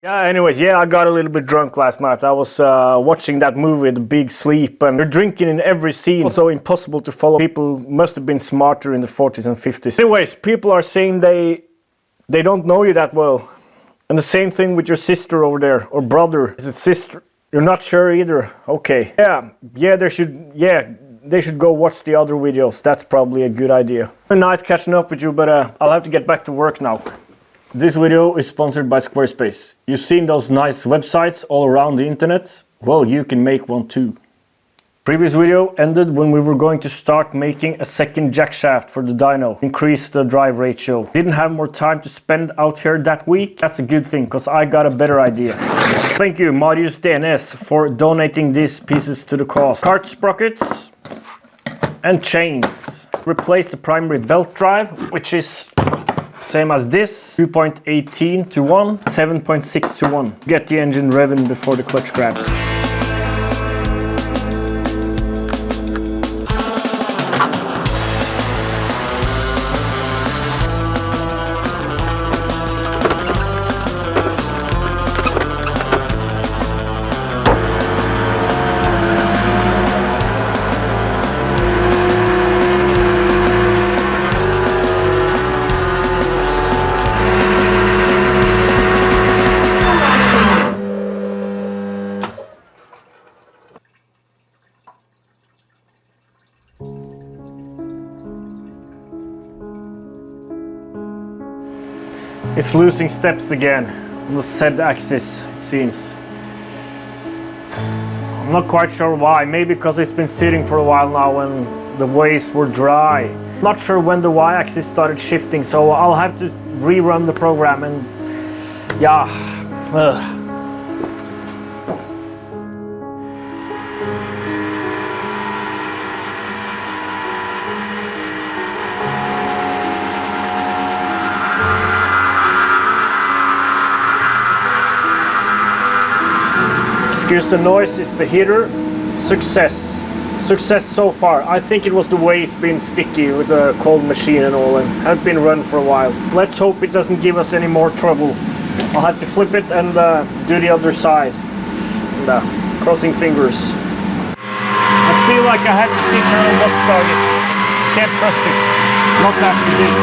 Yeah, anyways, I got a little bit drunk last night. I was watching that movie, The Big Sleep, and they're drinking in every scene. Also impossible to follow. People must have been smarter in the 40s and 50s. Anyways, people are saying they don't know you that well. And the same thing with your sister over there, or brother. Is it sister? You're not sure either. Okay. They should go watch the other videos. That's probably a good idea. Nice catching up with you, but I'll have to get back to work now. This video is sponsored by Squarespace. You've seen those nice websites all around the internet? Well, you can make one too. Previous video ended when we were going to start making a second jack shaft for the dyno. Increase the drive ratio. Didn't have more time to spend out here that week. That's a good thing, because I got a better idea. Thank you, Marius DNS, for donating these pieces to the cause. Cart sprockets and chains. Replace the primary belt drive, which is same as this, 2.18 to 1, 7.6 to 1. Get the engine revving before the clutch grabs. It's losing steps again on the Z axis, it seems. I'm not quite sure why. Maybe because it's been sitting for a while now and the ways were dry. Not sure when the Y axis started shifting, so I'll have to rerun the program and Excuse the noise, it's the heater. Success so far. I think it was the way it's been sticky with the cold machine and all, and had been run for a while. Let's hope it doesn't give us any more trouble. I'll have to flip it and do the other side. And, crossing fingers. I feel like I had to see turn watch target. Can't trust it. Not after this.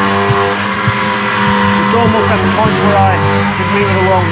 It's almost at the point where I could leave it alone.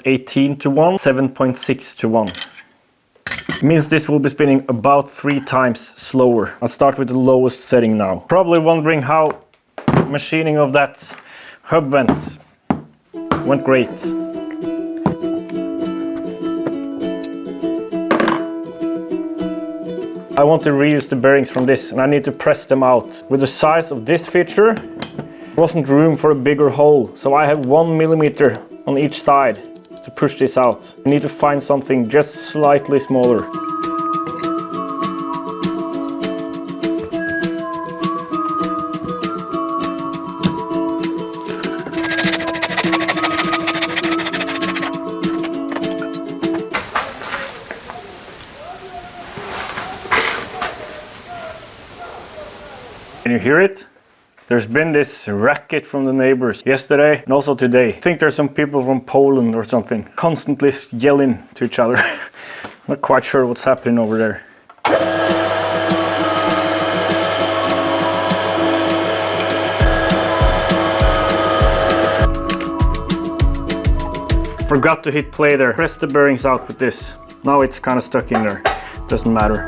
.18 to 1, 7.6 to 1. Means this will be spinning about 3 times slower. I'll start with the lowest setting now. Probably wondering how machining of that hub vent went great. I want to reuse the bearings from this and I need to press them out. With the size of this feature, wasn't room for a bigger hole, so I have 1 millimeter on each side to push this out. I need to find something just slightly smaller. Can you hear it? There's been this racket from the neighbors yesterday and also today. I think there's some people from Poland or something constantly yelling to each other. Not quite sure what's happening over there. Forgot to hit play there. Press the bearings out with this. Now it's kind of stuck in there. Doesn't matter.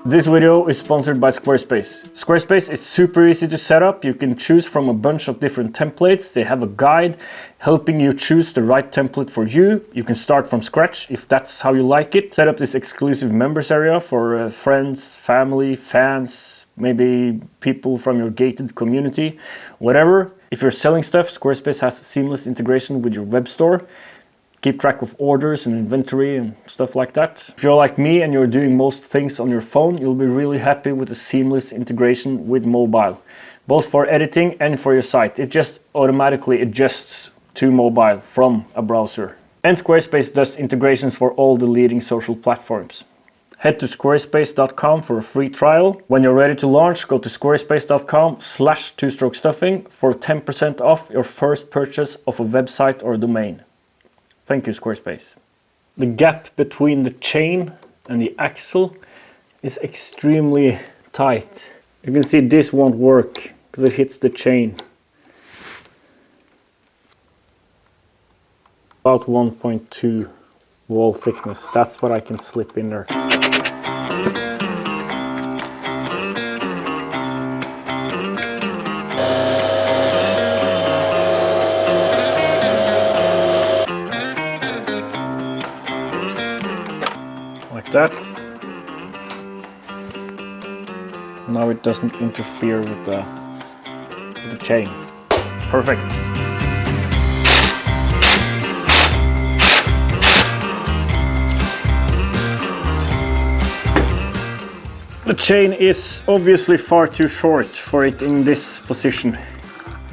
This video is sponsored by Squarespace. Squarespace is super easy to set up. You can choose from a bunch of different templates. They have a guide helping you choose the right template for you. You can start from scratch if that's how you like it. Set up this exclusive members area for friends, family, fans, maybe people from your gated community, whatever. If you're selling stuff, Squarespace has a seamless integration with your web store. Keep track of orders and inventory and stuff like that. If you're like me and you're doing most things on your phone, you'll be really happy with the seamless integration with mobile, both for editing and for your site. It just automatically adjusts to mobile from a browser. And Squarespace does integrations for all the leading social platforms. Head to squarespace.com for a free trial. When you're ready to launch, go to squarespace.com/twostrokestuffing for 10% off your first purchase of a website or domain. Thank you, Squarespace. The gap between the chain and the axle is extremely tight. You can see this won't work because it hits the chain. About 1.2 wall thickness. That's what I can slip in there. That. Now it doesn't interfere with the chain. Perfect. The chain is obviously far too short for it in this position.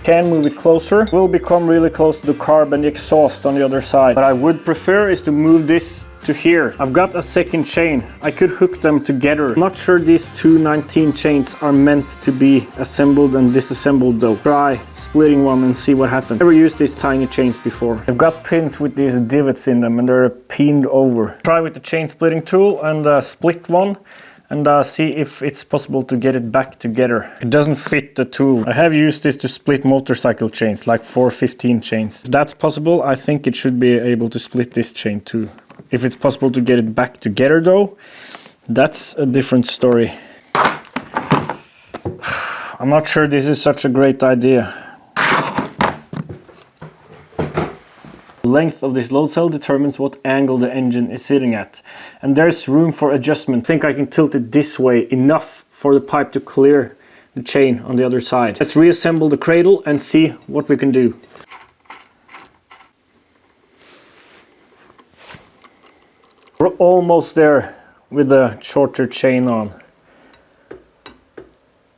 Can move it closer. Will become really close to the carb and the exhaust on the other side. What I would prefer is to move this to here. I've got a second chain. I could hook them together. I'm not sure these two 19 chains are meant to be assembled and disassembled though. Try splitting one and see what happens. Never used these tiny chains before. I've got pins with these divots in them and they're pinned over. Try with the chain splitting tool and split one and see if it's possible to get it back together. It doesn't fit the tool. I have used this to split motorcycle chains, like 415 chains. If that's possible, I think it should be able to split this chain too. If it's possible to get it back together though, that's a different story. I'm not sure this is such a great idea. The length of this load cell determines what angle the engine is sitting at. And there's room for adjustment. I think I can tilt it this way enough for the pipe to clear the chain on the other side. Let's reassemble the cradle and see what we can do. We're almost there with the shorter chain on.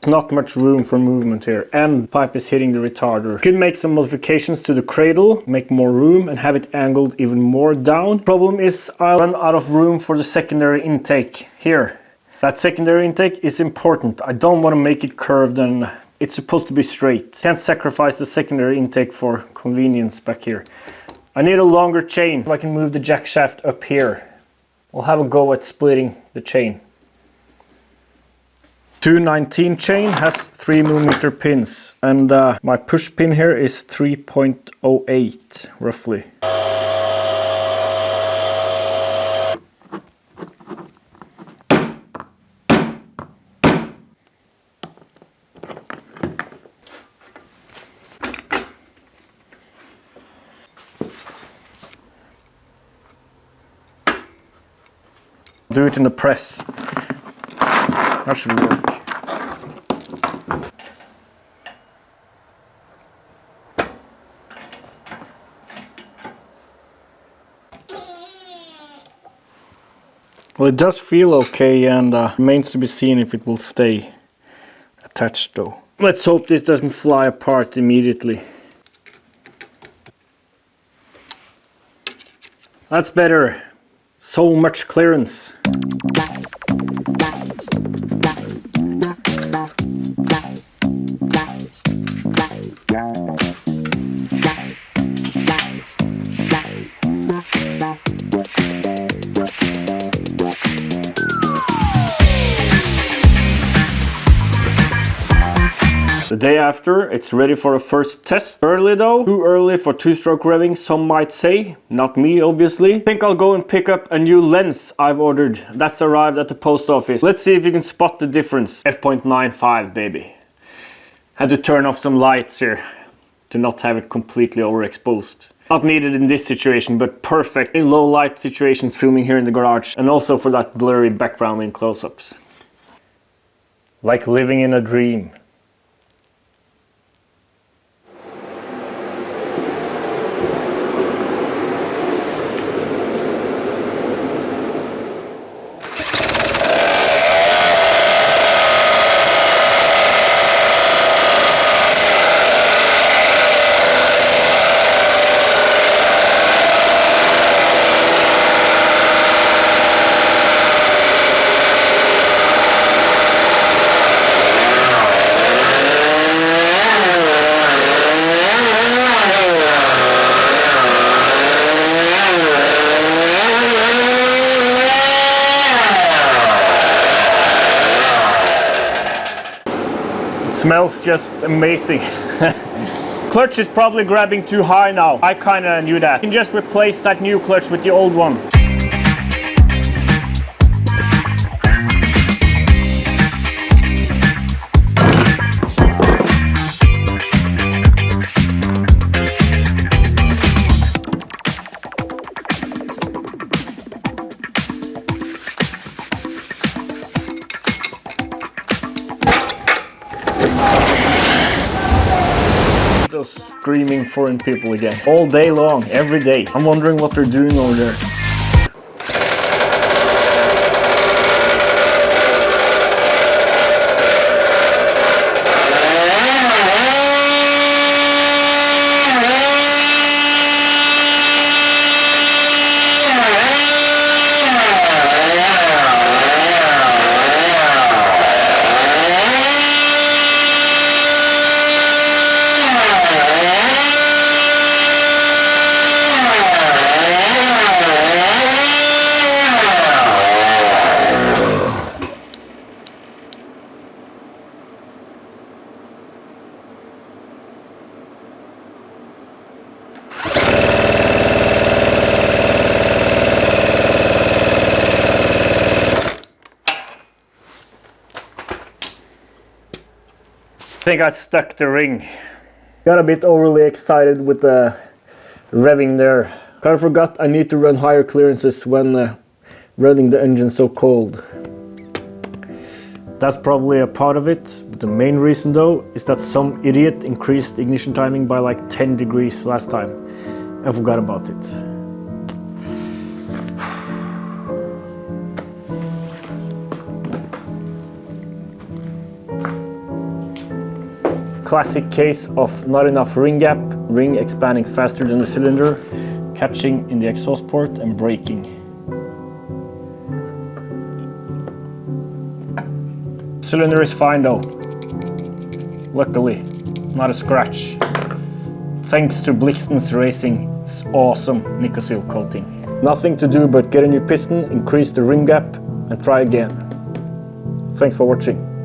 There's not much room for movement here and the pipe is hitting the retarder. Could make some modifications to the cradle, make more room and have it angled even more down. Problem is I'll run out of room for the secondary intake here. That secondary intake is important. I don't want to make it curved and it's supposed to be straight. Can't sacrifice the secondary intake for convenience back here. I need a longer chain so I can move the jack shaft up here. We'll have a go at splitting the chain. 219 chain has 3mm pins and my push pin here is 3.08 roughly. Do it in the press. That should work. Well, it does feel okay and remains to be seen if it will stay attached though. Let's hope this doesn't fly apart immediately. That's better. So much clearance. The The day after, it's ready for a first test. Early though, too early for two-stroke revving, some might say. Not me, obviously. I think I'll go and pick up a new lens I've ordered. That's arrived at the post office. Let's see if you can spot the difference. f.95, baby. Had to turn off some lights here to not have it completely overexposed. Not needed in this situation, but perfect in low light situations filming here in the garage, and also for that blurry background in close-ups. Like living in a dream. Smells just amazing. Clutch is probably grabbing too high now. I kinda knew that. You can just replace that new clutch with the old one. Those screaming foreign people again. All day long, every day. I'm wondering what they're doing over there. I think I stuck the ring. Got a bit overly excited with the revving there. Kind of forgot I need to run higher clearances when running the engine so cold. That's probably a part of it. But the main reason though is that some idiot increased ignition timing by like 10 degrees last time. I forgot about it. Classic case of not enough ring gap, ring expanding faster than the cylinder, catching in the exhaust port and braking. Cylinder is fine though. Luckily, not a scratch. Thanks to Emot Racing's awesome Nicosil coating. Nothing to do but get a new piston, increase the ring gap and try again. Thanks for watching.